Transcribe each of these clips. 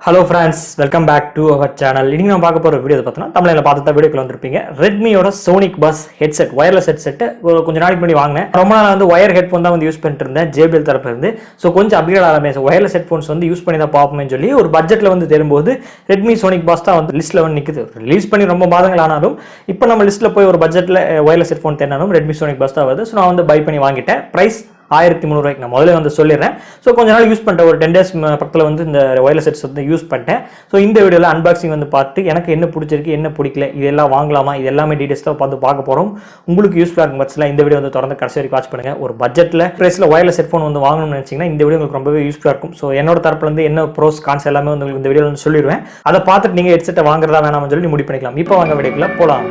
Hello friends, welcome back to our channel. இன்னைக்கு நம்ம பார்க்க போற வீடியோ பார்த்தோம்னா தமிழ்ல பார்த்துட்டா வீடியோக்குள்ள வந்திருப்பீங்க. Redmi-யோட SonicBass headset, wireless headset கொஞ்ச நாளைக்கு முன்னாடி வாங்குனேன். ரொம்ப நாள் வந்து wire headphone தான் வந்து யூஸ் பண்ணிட்டு இருந்தேன் JBL தரப்புல இருந்து. சோ கொஞ்சம் அப்கிரேட் ஆரம்பிச்சேன். wireless headphones வந்து யூஸ் பண்ணி தான் பாப்போம்னு சொல்லி ஒரு பட்ஜெட்ல வந்து தேடும்போது Redmi SonicBass தான் வந்து லிஸ்ட்ல வந்து நிக்குது. ரிலீஸ் பண்ணி ரொம்ப மாதங்கள் ஆனாலும் இப்போ நம்ம லிஸ்ட்ல போய் ஒரு பட்ஜெட்ல wireless headphone தேடினாலும் Redmi SonicBass தான் வருது. சோ நான் வந்து பை பண்ணி வாங்கிட்டேன். பிரைஸ் 1300 ரூபாய்க்கு நான் முதல்ல வந்து சொல்லிடுறேன். ஸோ கொஞ்ச நாள் யூஸ் பண்ணிட்டேன், ஒரு 10 days பக்கத்தில் வந்து இந்த வயர்லெஸ் செட்ஸ் வந்து யூஸ் பண்ணிட்டேன். ஸோ இந்த வீடியோவில் அன்பாக்சிங் வந்து பார்த்து எனக்கு என்ன பிடிச்சிருக்கு என்ன பிடிக்கல இதெல்லாம் வாங்கலாமா இது எல்லாமே டீடைல்ஸ் தான் பார்க்க போகிறோம். உங்களுக்கு யூஸ்ஃபுல்லாக இருக்கும் பட்சத்தில் இந்த வீடியோ வந்து தொடர்ந்து கடைசி வரைக்கும் வாட்ச் பண்ணுங்கள். ஒரு பட்ஜெட்டில் ப்ரைஸில் வயர்லெஸ் ஹெட்ஃபோன் வந்து வாங்கணும்னு நினச்சிங்கன்னா இந்த வீடியோ உங்களுக்கு ரொம்பவே யூஸ்ஃபுல்லாக இருக்கும். ஸோ என்னோட தரப்புலேருந்து என்ன ப்ரோஸ் கான்ஸ் எல்லாமே வந்து உங்களுக்கு இந்த வீடியோ வந்து சொல்லிடுவேன். அதை பார்த்துட்டு நீங்கள் ஹெட்செட்டை வாங்குறதா வேணாம்னு சொல்லி முடிவு பண்ணிக்கலாம். இப்போ வாங்க வீடியோக்குள்ள போகலாம்.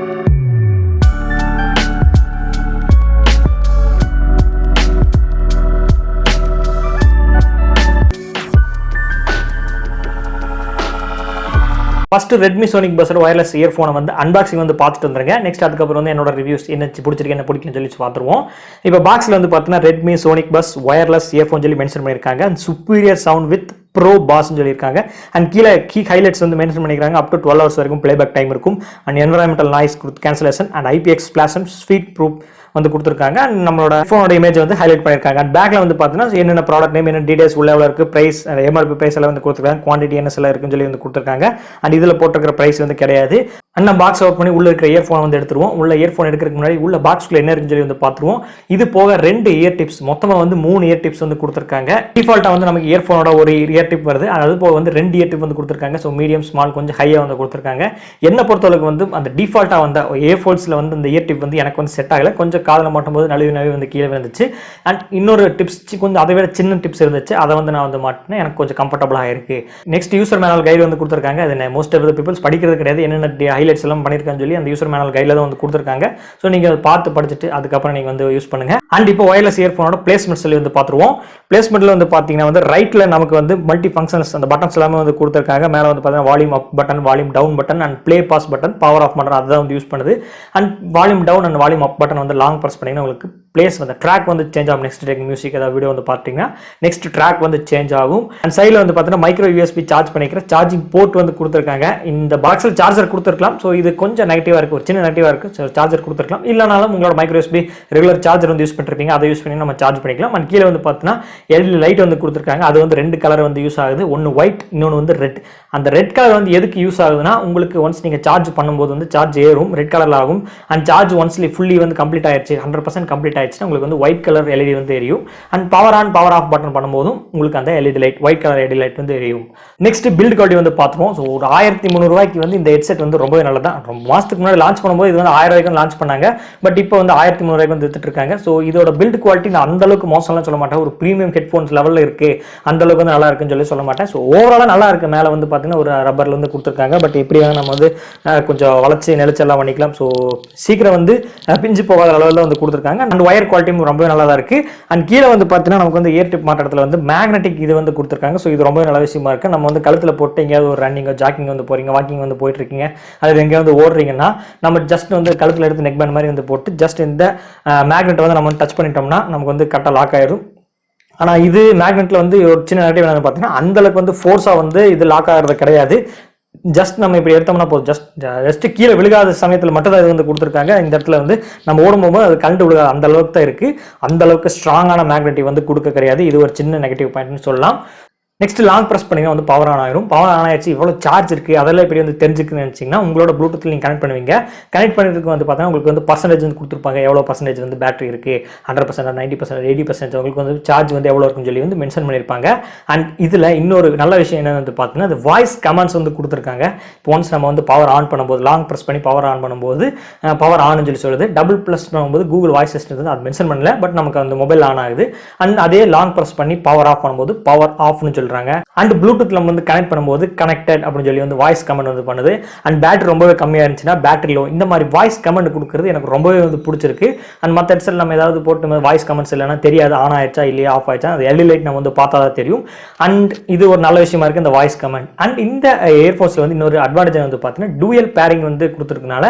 First Redmi SonicBass wireless earphone வந்து அன்பாக்சிங் வந்து பார்த்துட்டு வந்துருங்க. நெக்ஸ்ட் அதுக்கப்புறம் வந்து என்னோட ரிவ்யூஸ் என்ன பிடிச்சிருக்கு என்ன பிடிக்குன்னு சொல்லி பார்த்துருவோம். இப்போ பாக்ஸில் வந்து பார்த்தீங்கன்னா Redmi SonicBass wireless earphone சொல்லி மென்ஷன் பண்ணியிருக்காங்க. And superior sound with pro பாஸ்ன்னு சொல்லியிருக்காங்க. அண்ட் கீ ஹைலைட்ஸ் வந்து மென்ஷன் பண்ணிக்கிறாங்க. அப் டு 12 hours வரைக்கும் பிளேபேக் டைம் இருக்கும். And environmental noise cancellation and IPX splash and speed proof வந்து கொடுத்துருக்காங்க. அண்ட் நம்மளோட ஃபோனோட இமேஜ் வந்து ஹைலைட் பண்ணியிருக்காங்க. அண்ட் பேக்ல வந்து பார்த்தீங்கன்னா என்னென்ன ப்ராடக்ட் நேம் என்ன டீடைல்ஸ் உள்ள எவ்வளோ இருக்குது, ப்ரைஸ் MRP ப்ரைஸ் எல்லாம் வந்து கொடுத்துருக்காங்க, குவான்டிட்டி என்ன எல்லாம் இருக்குன்னு சொல்லி வந்து கொடுத்துருக்காங்க. அண்ட் இதில் போட்டிருக்கிற ப்ரைஸ் வந்து கிடையாது. அண்ட் நம்ம பாக்ஸ் ஓப்பன் பண்ணி உள்ள இருக்கிற இயர்ஃபோன் வந்து எடுத்துருவோம். உள்ள இயர்ஃபோன் எடுக்கிறதுக்கு முன்னாடி உள்ள பாக்ஸ்க்குள்ள என்ன இருக்குன்னு சொல்லி வந்து பார்த்துருவோம். இது போக 2 இயர் டிப்ஸ், மொத்தமாக வந்து 3 இயர் டிப்ஸ் வந்து கொடுத்துருக்காங்க. டிஃபால்ட்டாக வந்து நமக்கு இயர்ஃபோனோட ஒரு இயர் டிப் வருது. அது போக வந்து 2 இயர் டிப் வந்து கொடுத்துருக்காங்க. ஸோ மீடியம் ஸ்மால் கொஞ்சம் ஹையாக வந்து கொடுத்துருக்காங்க. என்ன பொறுத்தளவுக்கு வந்து அந்த டிஃபால்ட்டாக வந்த இயர்ஃபோன்ஸில் வந்து இந்த இயர் டிப் வந்து எனக்கு வந்து செட் ஆகலை. கொஞ்சம் காதில் மாட்டும் போது நழுவி வந்து கீழே வந்துச்சு. அண்ட் இன்னொரு டிப்ஸ் கொஞ்சம் அதை விட சின்ன டிப்ஸ் இருந்துச்சு. அதை வந்து நான் வந்து மாட்டினேன். எனக்கு கொஞ்சம் கம்ஃபர்டபுளாக இருக்கு. நெக்ஸ்ட் யூசர் மேனுவல் கைடு வந்து கொடுத்துருக்காங்க. அது மோஸ்ட் ஆஃப் த பீப்பிள்ஸ் படிக்கிறது கிடையாது. என்னென்ன ஹைலைட்ஸ் எல்லாம் பண்ணியிருக்கான்னு சொல்லி அந்த யூசர் மேனுவல் கைடில் தான் வந்து கொடுத்துருக்காங்க. ஸோ நீங்கள் அதை பார்த்து படிச்சுட்டு அதுக்கப்புறம் நீங்கள் வந்து யூஸ் பண்ணுங்க. அண்ட் இப்போ வயர்லெஸ் இயர்ஃபோனோட பிளேஸ்மெண்ட் சொல்லி வந்து பார்த்துருவோம். பிளேஸ்மெண்ட்ல வந்து பார்த்தீங்கன்னா வந்து ரைட்ல நமக்கு வந்து மல்டி ஃபங்க்ஷன்ஸ் அந்த பட்டன்ஸ் எல்லாமே வந்து கொடுத்துருக்காங்க. மேலே வந்து பார்த்தீங்கன்னா volume up button, volume down button and play pause button, power off button அதுதான் வந்து யூஸ் பண்ணுது. And volume down and volume up button வந்து லாங் ப்ரெஸ் பண்ணிங்கன்னா உங்களுக்கு பிளேஸ் வந்து ட்ராக் வந்து சேஞ்ச் ஆகும். நெக்ஸ்ட் டேக் மியூசிக் ஏதாவது வீடியோ வந்து பார்த்தீங்கன்னா நெக்ஸ்ட் ட்ராக் வந்து சேஞ்ச் ஆகும். அண்ட் சைடில் வந்து பார்த்தீங்கன்னா மைக்ரோ USB சார்ஜ் பண்ணிக்கிற சார்ஜிங் போர்ட் வந்து கொடுத்துருக்காங்க. இந்த பாக்ஸில் சார்ஜர் கொடுத்துருக்கலாம். ஸோ இது கொஞ்சம் நெகட்டிவாக இருக்குது, ஒரு சின்ன நெகட்டிவாக இருக்குது. சார்ஜர் கொடுத்துருக்கலாம். இல்லைனாலும் உங்களோட மைக்ரோ USB ரெகுலர் சார்ஜர் வந்து யூஸ் பண்ணிருப்பீங்க, அதை யூஸ் பண்ணி நம்ம சார்ஜ் பண்ணிக்கலாம். அண்ட் கீழே வந்து பார்த்தீங்கன்னா LED லைட் வந்து கொடுத்துருக்காங்க. அது வந்து 2 கலர் வந்து யூஸ் ஆகுது. ஒன்று ஒயிட், இன்னொன்று வந்து ரெட். அந்த ரெட் கலர் வந்து எதுக்கு யூஸ் ஆகுதுன்னா உங்களுக்கு ஒன்ஸ் நீங்கள் சார்ஜ் பண்ணும்போது வந்து சார்ஜ் ஏறும், ரெட் கலரில் ஆகும். அண்ட் சார்ஜ் ஒன்ஸ்லி ஃபுல்லி வந்து கம்ப்ளீட் ஆயிடுச்சு, 100% கம்ப்ளீட் ஆயிடுச்சுன்னா உங்களுக்கு வந்து ஒயிட் கலர் LED வந்து எரியும். And power on power off button பண்ணும்போதும் உங்களுக்கு அந்த LED light white colour LED light வந்து எரியும். நெக்ஸ்ட் பில்ட் குவாலிட்டி வந்து பார்த்துருவோம். ஸோ ஒரு 1300 ரூபாய்க்கு வந்து இந்த ஹெட்செட் வந்து ரொம்பவே நல்லதான். ரொம்ப மாதத்துக்கு முன்னாடி லான்ச் பண்ணும்போது இது வந்து 1000 ரூபாய்க்கு லான்ச் பண்ணாங்க. பட் இப்போ வந்து 1300 ரூபாய்க்கு வந்து வித்துட்டு இருக்காங்க. ஸோ இதோட பில்ட் குவாலிட்டி நான் அந்த அளவுக்கு மோசம்லாம் சொல்ல மாட்டேன். ஒரு ப்ரீமியம் ஹெட்ஃபோன்ஸ் லெவலில் இருக்கு, அந்த அளவுக்கு வந்து நல்லா இருக்குன்னு சொல்லி சொல்ல மாட்டேன். ஸோ ஓவராலாக நல்லா இருக்கு. மேலே வந்து பார்த்தீங்கன்னா ஒரு ரப்பர்ல வந்து கொடுத்துருக்காங்க. பட் எப்படியாக நம்ம வந்து கொஞ்சம் வளர்ச்சி நிலைச்செல்லாம் பண்ணிக்கலாம். ஸோ சீக்கிரம் வந்து பிஞ்சு போகாத அளவில் வந்து கொடுத்துருக்காங்க. அண்ட் ஒயர் குவாலிட்டியும் ரொம்ப நல்லா தான் இருக்கு. அண்ட் கீழே வந்து பார்த்தீங்கன்னா நமக்கு வந்து ஏர் டிப் மாற்றத்தில் வந்து மேக்னெட்டிக் இது வந்து கொடுத்துருக்காங்க. ஸோ இது ரொம்ப நல்ல விஷயமா இருக்கு. நம்ம வந்து கழுத்தில் போட்டு எங்கேயாவது ஒரு ரன்னிங் ஜாக்கிங் வந்து போறீங்க, வாக்கிங் வந்து போயிட்டு இருக்கீங்க, அது எங்கேயாவது ஓடுறீங்கன்னா நம்ம ஜஸ்ட் வந்து கழுத்தில் எடுத்து நெக் பேண்ட் மாதிரி வந்து போட்டு ஜஸ்ட் இந்த மேக்னெட்டை வந்து நம்ம டச் பண்ணிட்டோம்னா நமக்கு வந்து கரெக்டாக லாக் ஆயிடும். ஆனால் இது மேக்னெட்டில் வந்து ஒரு சின்ன நெகட்டிவ் என்னன்னு பார்த்தீங்கன்னா அந்த அளவுக்கு வந்து ஃபோர்ஸாக வந்து இது லாக் ஆகிறது கிடையாது. ஜஸ்ட் நம்ம இப்படி எடுத்தோம்னா போதும், ஜஸ்ட் கீழே விழுகாத சமயத்தில் மட்டும் தான் இது வந்து கொடுத்துருக்காங்க. இந்த இடத்துல வந்து நம்ம ஓடும்போது அது கண்டு விழுகாது, அந்த அளவுக்கு தான் இருக்கு. அந்த அளவுக்கு ஸ்ட்ராங்கான மேக்னெட்டிக் வந்து கொடுக்க கிடையாது. இது ஒரு சின்ன நெகட்டிவ் பாயிண்ட்னு சொல்லலாம். நெக்ஸ்ட் லாங் ப்ரெஸ் பண்ணிங்கன்னா வந்து பவர் ஆன் ஆயிரும். பவர் ஆன் ஆயிடுச்சு, இவ்வளோ சார்ஜ் இருக்குது அதெல்லாம் இப்படி வந்து தெரிஞ்சுக்குன்னு நினச்சிங்கன்னா உங்களோட ப்ளூடூத்தில் நீங்கள் கனெக்ட் பண்ணுவீங்க. கனெக்ட் பண்ணுறதுக்கு வந்து பார்த்தீங்கன்னா உங்களுக்கு வந்து பர்சன்டேஜ் வந்து கொடுத்துருப்பாங்க. எவ்வளோ பர்சன்டேஜ் வந்து பேட்டரி இருக்குது, 100%, 90%, 80% உங்களுக்கு வந்து சார்ஜ் வந்து எவ்வளோ இருக்குன்னு சொல்லி வந்து மென்ஷன் பண்ணியிருப்பாங்க. அண்ட் இதில் இன்னொரு நல்ல விஷயம் என்னென்னு வந்து பார்த்தீங்கன்னா அது வாய்ஸ் கமெண்ட்ஸ் வந்து கொடுத்துருக்காங்க. இப்போ ஒன்ஸ் நம்ம வந்து பவர் ஆன் பண்ணும்போது லாங் ப்ரெஸ் பண்ணி பவர் ஆன் பண்ணும்போது பவர் ஆன்னு சொல்லி சொல்லுது. டபுள் ப்ளஸ் பண்ணும்போது கூகுள் வாய்ஸ் அசிஸ்டன்ட் வந்து அது மென்ஷன் பண்ணல, பட் நமக்கு அந்த மொபைல் ஆன் ஆகுது. அண்ட் அதே லாங் ப்ரெஸ் பண்ணி பவர் ஆஃப் பண்ணும்போது பவர் ஆஃப்னு சொல்கிறாங்க. அண்ட் ப்ளூடூத்ல வந்து கனெக்ட் பண்ணும்போது கனெக்டட் அப்படின்னு சொல்லி வந்து வாய்ஸ் கமெண்ட் வந்து பண்ணுது. அண்ட் பேட்டரி ரொம்பவே கம்மியாக இருந்துச்சுன்னா பேட்டரி லோ, இந்த மாதிரி வாய்ஸ் கமெண்ட் கொடுக்குறது எனக்கு ரொம்பவே வந்து பிடிச்சிருக்கு. அண்ட் மற்ற ஹெட்செட் நம்ம ஏதாவது போட்டு வாய்ஸ் கமெண்ட்ஸ் இல்லைன்னா தெரியாது ஆன் ஆயிடுச்சா இல்லையா ஆஃப் ஆயிடுச்சா, அது LED லைட் நம்ம வந்து பார்த்தா தான் தெரியும். அண்ட் இது ஒரு நல்ல விஷயமா இருக்கு இந்த வாய்ஸ் கமெண்ட். அண்ட் இந்த இயர்ஃபோன்ஸ்ல வந்து இன்னொரு அட்வான்டேஜ் வந்து பார்த்தீங்கன்னா டூயல் பேரிங் வந்து கொடுத்துருக்கனால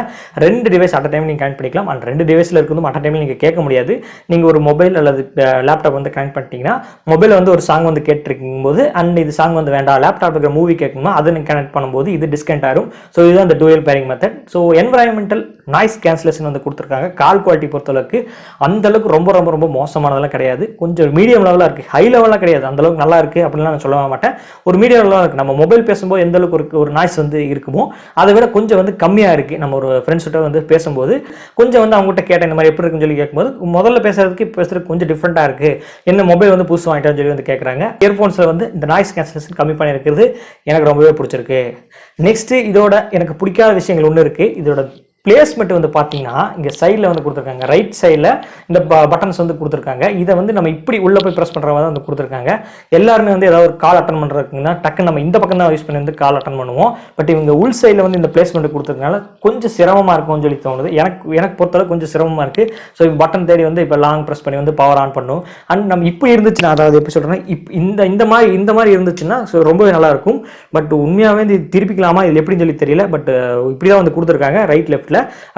2 டிவைஸ் அட் டைம் நீங்கள் கனெக்ட் பண்ணிக்கலாம். அண்ட் 2 டிவைஸ்ல இருக்கிறதும் அட் டைம் நீங்கள் கேட்க முடியாது. நீங்கள் ஒரு மொபைல் அல்லது லேப்டாப் வந்து கனெக்ட் பண்ணிட்டீங்கன்னா மொபைல் வந்து ஒரு சாங் வந்து கேட்டிருக்கும் போது அண்ட் இது சாங் வந்து வேண்டாம் லேப்டாப் இருக்கிற மூவி கேட்கணுமா அதை நீங்கள் கனெக்ட் பண்ணும்போது இது டிஸ்கனெக்ட் ஆகும். ஸோ இதுதான் அந்த dual pairing method. So environmental noise cancellation வந்து கொடுத்துருக்காங்க. கால் குவாலிட்டி பொறுத்தளவுக்கு அந்த அளவுக்கு ரொம்ப ரொம்ப ரொம்ப மோசமானதெல்லாம் கிடையாது. கொஞ்சம் மீடியம் லெவலாக இருக்குது, ஹை லெவலாக கிடையாது. அந்த அளவுக்கு நல்லா இருக்குது அப்படின்லாம் நான் சொல்ல மாட்டேன். ஒரு மீடியம் லெவலாக இருக்குது. நம்ம மொபைல் பேசும்போது எந்த அளவுக்கு ஒரு நாய்ஸ் வந்து இருக்குமோ அதை விட கொஞ்சம் வந்து கம்மியாக இருக்குது. நம்ம ஒரு ஃப்ரெண்ட்ஸ்கிட்ட வந்து பேசும்போது கொஞ்சம் வந்து அவங்ககிட்ட கேட்டேன் இந்த மாதிரி எப்படி இருக்குன்னு சொல்லி கேட்கும்போது முதல்ல பேசுறதுக்கு கொஞ்சம் டிஃப்ரெண்ட்டாக இருக்குது, என்ன மொபைல் வந்து புதுசு வாங்கிட்டான்னு சொல்லி வந்து கேட்குறாங்க. இயர்ஃபோன்ஸில் வந்து இந்த நாய்ஸ் கேன்சலேஷன் கம்மி பண்ணியிருக்கிறது எனக்கு ரொம்பவே பிடிச்சிருக்கு. நெக்ஸ்ட் இதோட எனக்கு பிடிக்காத விஷயங்கள் ஒன்று இருக்குது. இதோட பிளேஸ்மெண்ட் வந்து பார்த்தீங்கன்னா இங்கே சைடில் வந்து கொடுத்துருக்காங்க. ரைட் சைடில் இந்த பட்டன்ஸ் வந்து கொடுத்துருக்காங்க. இதை வந்து நம்ம இப்படி உள்ளே போய் ப்ரெஸ் பண்ணுற மாதிரி வந்து கொடுத்துருக்காங்க. எல்லாருமே வந்து ஏதாவது ஒரு கால் அட்டன் பண்ணுறதுக்குன்னா டக்குன்னு நம்ம இந்த பக்கம் தான் யூஸ் பண்ணி வந்து கால் அட்டன் பண்ணுவோம். பட் இவங்க உள் சைடில் வந்து இந்த பிளேஸ்மெண்ட் கொடுத்துருக்கனால கொஞ்சம் சிரமமாக இருக்கும்னு சொல்லி தோணுது. எனக்கு பொறுத்தளவு கொஞ்சம் சிரமமாக இருக்குது. ஸோ பட்டன் தேடி வந்து இப்போ லாங் ப்ரெஸ் பண்ணி வந்து பவர் ஆன் பண்ணும். அண்ட் நம்ம இப்படி இருந்துச்சுன்னா, அதாவது எப்படி சொல்கிறேன்னா இந்த மாதிரி இருந்துச்சுன்னா ஸோ ரொம்பவே நல்லாயிருக்கும். பட் உண்மையாகவே இது திருப்பிக்கலாமா இது எப்படின்னு சொல்லி தெரியல. பட் இப்படி தான் வந்து கொடுத்துருக்காங்க.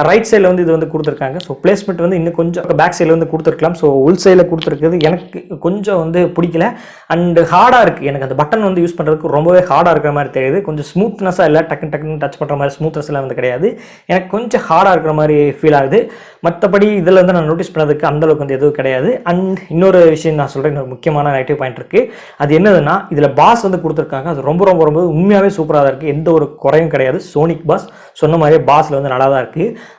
ரைட் சைடில் வந்து இது வந்து கொடுத்துருக்காங்க. ஸோ பிளேஸ்மெண்ட் வந்து இன்னும் கொஞ்சம் பேக் சைடில் வந்து கொடுத்துருக்கலாம். ஸோ உள் சைடில் கொடுத்துருக்குது எனக்கு கொஞ்சம் வந்து பிடிக்கல. அண்ட் ஹார்டாக இருக்குது. எனக்கு அந்த பட்டன் வந்து யூஸ் பண்ணுறதுக்கு ரொம்பவே ஹார்டாக இருக்கிற மாதிரி தெரியுது. கொஞ்சம் ஸ்மூத்னஸாக இல்லை, டக்குன்னு டச் பண்ணுற மாதிரி ஸ்மூத்னஸ்லாம் வந்து கிடையாது. எனக்கு கொஞ்சம் ஹார்டாக இருக்கிற மாதிரி ஃபீல் ஆகுது. மற்றபடி இதில் வந்து நான் நோட்டீஸ் பண்ணதுக்கு அந்தளவுக்கு வந்து எதுவும் கிடையாது. அண்ட் இன்னொரு விஷயம் நான் சொல்கிறேன், இன்னொரு முக்கியமான நெகட்டிவ் பாயிண்ட் இருக்குது. அது என்னதுன்னா இதில் பாஸ் வந்து கொடுத்துருக்காங்க. அது ரொம்ப ரொம்ப ரொம்ப உண்மையாகவே சூப்பராக தான் இருக்குது. எந்த ஒரு குறையும் கிடையாது. சோனிக் பாஸ் சொன்ன மாதிரியே பாஸில் வந்து நல்லா தான் இருக்குது.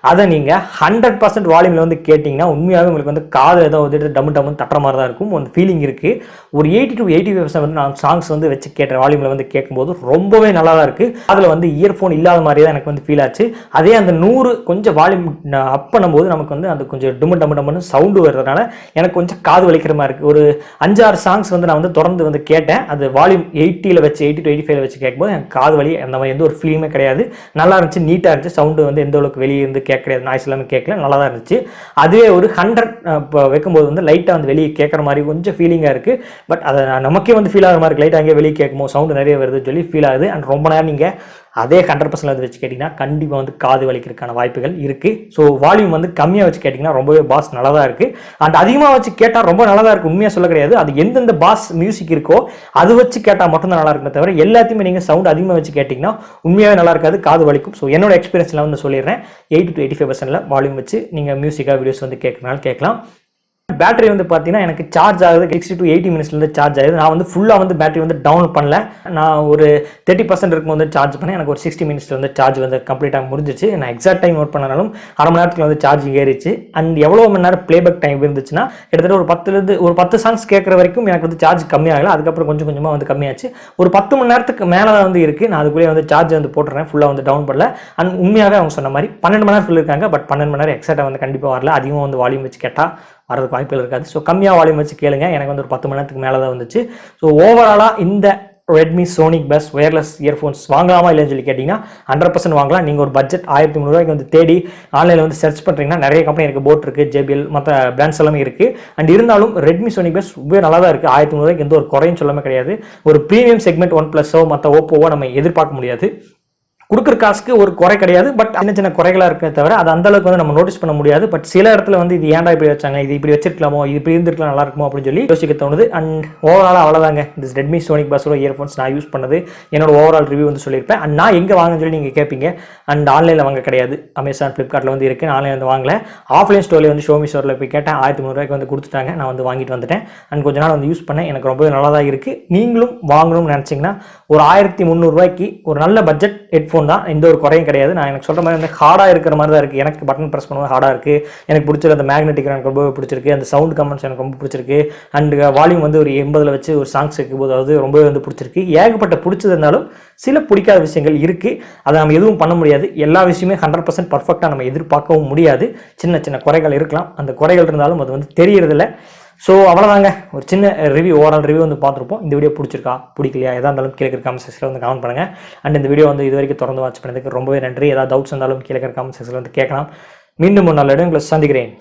அதை நீங்கள் 100% வால்யூமில் வந்து கேட்டிங்கன்னா உண்மையாகவே உங்களுக்கு வந்து காதில் ஏதோ வந்து டம்மு தட்டுற மாதிரி தான் இருக்கும். அந்த ஃபீலிங் இருக்குது. ஒரு 80 to 85% வந்து நான் சாங்ஸ் வந்து வச்சு கேட்டேன். வால்யூமில் வந்து கேட்கும்போது ரொம்பவே நல்லா தான் இருக்குது. அதில் வந்து இயர்ஃபோன் இல்லாத மாதிரி தான் எனக்கு வந்து ஃபீல் ஆச்சு. அதே அந்த 100 கொஞ்சம் வால்யூம் அப் பண்ணும்போது நமக்கு வந்து அது கொஞ்சம் டம்முன்னு சவுண்டு வர்றதுனால எனக்கு கொஞ்சம் காது வலிக்கிற மாதிரி இருக்குது. ஒரு 5-6 சாங்ஸ் வந்து நான் வந்து தொடர்ந்து வந்து கேட்டேன். அது வால்யூம் 80 வச்சு 80 to 85 வச்சு கேட்கும்போது எனக்கு காது வலி அந்த மாதிரி எந்த ஒரு ஃபீலிங்குமே கிடையாது. நல்லா இருந்துச்சு, நீட்டாக இருந்துச்சு. சவுண்டு வந்து எந்த அளவுக்கு வெளியே இருந்து கேட்கறது நாய்ஸ் எல்லாமே கேட்கல, நல்லா தான் இருந்துச்சு. அதுவே ஒரு 100 வைக்கும்போது வந்து லைட்டாக வந்து வெளியே கேட்குற மாதிரி கொஞ்சம் ஃபீலிங்காக இருக்குது. பட் அதை நமக்கே வந்து ஃபீல் ஆகிற மாதிரி லைட்டாக அங்கேயே வெளியே கேட்கும்போது சவுண்டு நிறைய வருதுன்னு சொல்லி ஃபீல் ஆகுது. அண்ட் ரொம்ப நேரம் நீங்கள் அதே 100% வந்து வச்சு கேட்டிங்கன்னா கண்டிப்பாக வந்து காது வலிக்கிறதுக்கான வாய்ப்புகள் இருக்குது. ஸோ வால்யூம் வந்து கம்மியாக வச்சு கேட்டிங்கன்னா ரொம்பவே பாஸ் நல்லா தான் இருக்குது. அண்ட் அதிகமாக வச்சு கேட்டால் ரொம்ப நல்லா தான் இருக்குது. உண்மையாக சொல்ல கிடையாது. அது எந்தெந்த பாஸ் மியூசிக் இருக்கோ அது வச்சு கேட்டால் மட்டும்தான் நல்லா இருக்குமே தவிர எல்லாத்தையுமே நீங்கள் சவுண்ட் அதிகமாக வச்சு கேட்டிங்கன்னா உண்மையாகவே நல்லா இருக்காது, காது வலிக்கும். ஸோ என்னோட எக்ஸ்பீரியன்ஸில் வந்து சொல்லிடுறேன். 80 to 85% வால்யூம் வச்சு நீங்கள் மியூசிக்காக வீடியோஸ் வந்து கேட்கறனால கேட்கலாம். பேட்டரி வந்து பார்த்தீங்கன்னா எனக்கு சார்ஜ் ஆகுது 60 to 80 மினிட்ஸ்லேருந்து சார்ஜ் ஆகுது. நான் வந்து ஃபுல்லாக வந்து பேட்டரி வந்து டவுன் பண்ணல. நான் ஒரு 30% இருக்கும் வந்து சார்ஜ் பண்ணேன். எனக்கு ஒரு 60 மினிட்ஸில் வந்து சார்ஜ் வந்து கம்ப்ளீட்டாக முடிஞ்சிச்சு. நான் எக்ஸாக்ட் டைம் நோட் பண்ணாலும் அரை மணி நேரத்தில் வந்து சார்ஜ் ஏறிச்சு. அண்ட் எவ்வளோ மணி நேரம் பிளேபேக் டைம் இருந்துச்சுன்னா கிட்டத்தட்ட ஒரு 10 சாங்ஸ் கேட்குற வரைக்கும் எனக்கு வந்து சார்ஜ் கம்மியாகல. அதுக்கப்புறம் கொஞ்சம் கொஞ்சமாக வந்து கம்மியாச்சு. ஒரு 10 மணி நேரத்துக்கு மேலே தான் வந்து இருக்குது. நான் அதுக்குள்ளேயே வந்து சார்ஜ் வந்து போட்டுறேன், ஃபுல்லாக வந்து டவுன் பண்ணல. அண்ட் உண்மையாகவே அவங்க சொன்ன மாதிரி 12 மணி நேரம் சொல்லியிருக்காங்க. பட் 12 மணி நேரம் எக்ஸாக்டாக வந்து கண்டிப்பாக வரல. அதிகமாக வந்து வால்யூம் வச்சு கேட்டால் வரதுக்கு வாய்ப்புகள் இருக்காது. ஸோ கம்மியாக வால்யூம் வச்சு கேளுங்க. எனக்கு வந்து ஒரு 10 மணி நேரத்துக்கு மேலே தான் வந்துச்சு. ஸோ ஓவராலாக இந்த Redmi SonicBass Wireless இயர்ஃபோன்ஸ் வாங்கலாமா இல்லைன்னு சொல்லி கேட்டிங்கன்னா 100% வாங்கலாம். நீங்கள் ஒரு பட்ஜெட் 1300 ரூபாய்க்கு வந்து தேடி ஆன்லைனில் வந்து சர்ச் பண்ணுறீங்கன்னா நிறைய கம்பெனி இருக்குது. போட் இருக்குது, JBL மற்ற பிராண்ட்ஸ் எல்லாமே இருக்குது. அண்ட் இருந்தாலும் Redmi SonicBass ரொம்ப நல்லா தான் இருக்குது. 1300 ரூபாய்க்கு எந்த ஒரு குறையும் சொல்லாமல் கிடையாது. ஒரு ப்ரீமியம் செக்மெண்ட் OnePlus மற்ற ஓப்போவோ நம்ம எதிர்பார்க்க முடியாது. கொடுக்குற காசுக்கு ஒரு குறை கிடையாது. பட் சின்ன குறைகளாக இருக்க தவிர அது அந்த அளவுக்கு வந்து நம்ம நோட்டீஸ் பண்ண முடியாது. பட் சில இடத்துல வந்து இது ஏன்டா இப்படி வச்சாங்க, இது இப்படி வச்சிருக்கலாமோ, இது இப்படி இருந்திருக்கலாம் நல்லா இருக்குமோ அப்படின்னு சொல்லி யோசிக்க தோணுது. அண்ட் ஓவராலாக அவ்வளோதாங்க. இந்த Redmi SonicBass இயர்ஃபோன்ஸ் நான் யூஸ் பண்ணது என்னோட ஓவரால் ரிவ்யூ வந்து சொல்லியிருப்பேன். அண்ட் நான் எங்கே வாங்கன்னு சொல்லி நீங்கள் கேட்பீங்க. அண்ட் ஆன்லைனில் வாங்க கிடையாது, அமேசான் ஃப்ளிப்கார்ட்டில் வந்து இருக்குது. ஆன்லைன் வந்து வாங்கல. ஆஃப்லைன் ஸ்டோரில் வந்து ஷோமி ஸ்டோரில் போய் கேட்டேன். 1300 ரூபாய்க்கு வந்து கொடுத்துட்டாங்க. நான் வந்து வாங்கிட்டு வந்துட்டேன். அண்ட் கொஞ்ச நாள் வந்து யூஸ் பண்ணேன். எனக்கு ரொம்பவே நல்லா தான் இருக்குது. நீங்களும் வாங்கணும்னு நினச்சிங்கன்னா ஒரு 1300 ரூபாய்க்கு ஒரு நல்ல பட்ஜெட் ஹெட்ஃபோன் தான். இந்த ஒரு குறையும் கிடையாது. நான் எனக்கு சொல்கிற மாதிரி வந்து ஹார்டாக இருக்கிற மாதிரி தான் இருக்குது. எனக்கு பட்டன் ப்ரெஸ் பண்ணும்போது ஹார்டாக இருக்குது. எனக்கு பிடிச்சிருக்கு அந்த மேக்னெட்டிக் எனக்கு ரொம்ப பிடிச்சிருக்கு. அந்த சவுண்ட் கமெண்ட்ஸ் எனக்கு ரொம்ப பிடிச்சிருக்கு. அண்ட் வால்யூம் வந்து ஒரு 80 வச்சு ஒரு சாங்ஸ் இருக்கும்போது அது ரொம்பவே வந்து பிடிச்சிருக்கு. ஏகப்பட்ட பிடிச்சது இருந்தாலும் சில பிடிக்காத விஷயங்கள் இருக்குது. அதை நம்ம எதுவும் பண்ண முடியாது. எல்லா விஷயமே 100% பர்ஃபெக்டாக நம்ம எதிர்பார்க்கவும் முடியாது. சின்ன சின்ன குறைகள் இருக்கலாம். அந்த குறைகள் இருந்தாலும் அது வந்து தெரியறதில்ல. ஸோ அவ்வளோதாங்க, ஒரு சின்ன ரிவ்யூ, ஓவரால் ரிவ்யூ வந்து பார்த்துருப்போம். இந்த வீடியோ பிடிச்சிருக்கா பிடிக்கலையா எதாக இருந்தாலும் கீழே கமெண்ட் செக்ஷனில் வந்து கமெண்ட் பண்ணுங்கள். அண்ட் இந்த வீடியோ வந்து இது வரைக்கும் தொடர்ந்து வாட்ச் பண்ணதுக்கு ரொம்பவே நன்றி. ஏதாவது டவுட்ஸ் இருந்தாலும் கீழே கமெண்ட் செக்ஷனில் வந்து கேட்கலாம். மீண்டும் ஒரு நல்ல இடம் உங்களை சந்திக்கிறேன்.